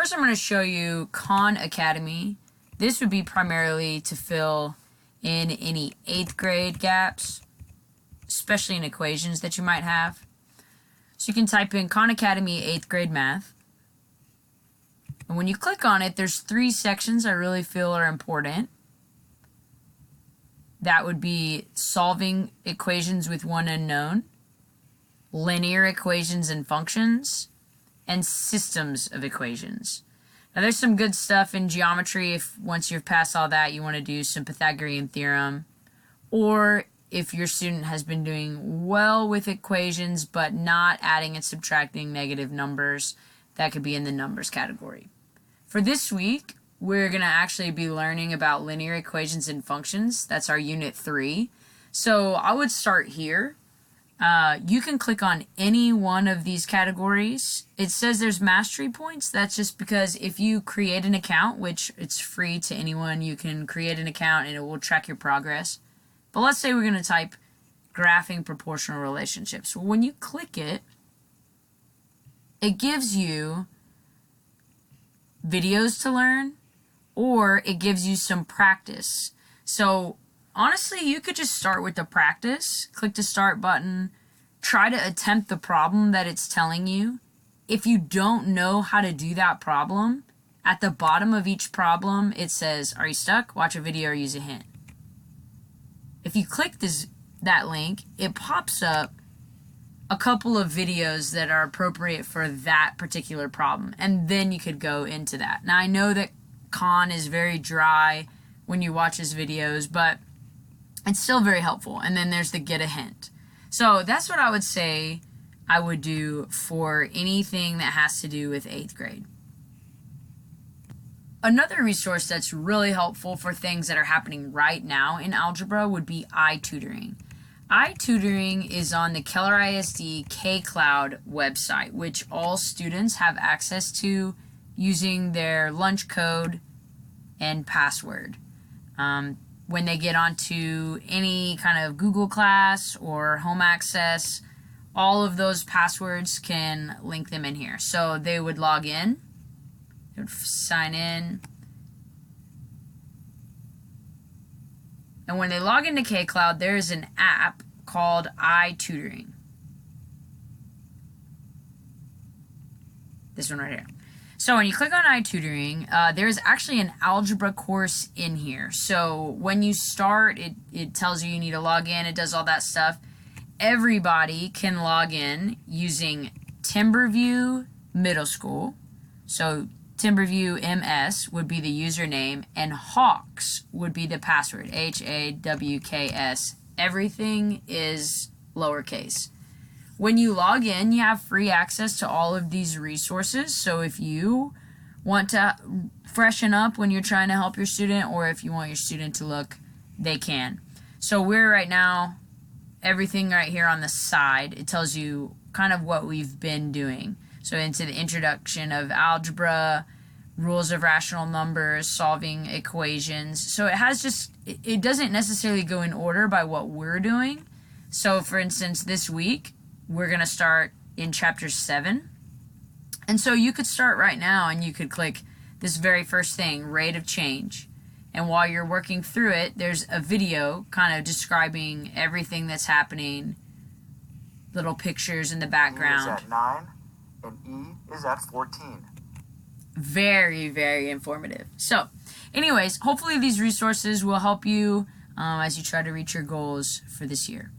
first I'm going to show you Khan Academy. This would be primarily to fill in any 8th grade gaps, especially in equations that you might have. So you can type in Khan Academy 8th grade math. And when you click on it, there's 3 sections I really feel are important. That would be solving equations with one unknown, linear equations and functions, and systems of equations. Now there's some good stuff in geometry if once you've passed all that you want to do some Pythagorean theorem, or if your student has been doing well with equations but not adding and subtracting negative numbers, that could be in the numbers category. For this week, we're going to actually be learning about linear equations and functions. That's our unit 3. So I would start here. You can click on any one of these categories. It says there's mastery points. That's just because if you create an account, which it's free to anyone, you can create an account and it will track your progress. But let's say we're going to type graphing proportional relationships. Well, when you click it, it gives you videos to learn, or it gives you some practice. So honestly, you could just start with the practice, click the start button, try to attempt the problem that it's telling you. If you don't know how to do that problem, at the bottom of each problem it says, are you stuck? Watch a video or use a hint. If you click that link, it pops up a couple of videos that are appropriate for that particular problem, and then you could go into that. Now I know that Khan is very dry when you watch his videos, but it's still very helpful. And then there's the get a hint. So that's what I would say I would do for anything that has to do with 8th grade. Another resource that's really helpful for things that are happening right now in algebra would be iTutoring. iTutoring is on the Keller ISD K-Cloud website, which all students have access to using their lunch code and password. When they get onto any kind of Google Class or home access, all of those passwords can link them in here. So they would log in, they would sign in, and when they log into K-Cloud, there is an app called iTutoring. This one right here. So when you click on iTutoring, there's actually an algebra course in here. So when you start, it tells you need to log in. It does all that stuff. Everybody can log in using Timberview Middle School. So Timberview MS would be the username, and Hawks would be the password. HAWKS. Everything is lowercase. When you log in, you have free access to all of these resources. So if you want to freshen up when you're trying to help your student, or if you want your student to look, they can. So we're right now, everything right here on the side, it tells you kind of what we've been doing. So into the introduction of algebra, rules of rational numbers, solving equations. So it has just, it doesn't necessarily go in order by what we're doing. So for instance, this week, we're going to start in chapter 7. And so you could start right now and you could click this very first thing, rate of change. And while you're working through it, there's a video kind of describing everything that's happening, little pictures in the background. E is at 9 and E is at 14. Very, very informative. So anyways, hopefully these resources will help you as you try to reach your goals for this year.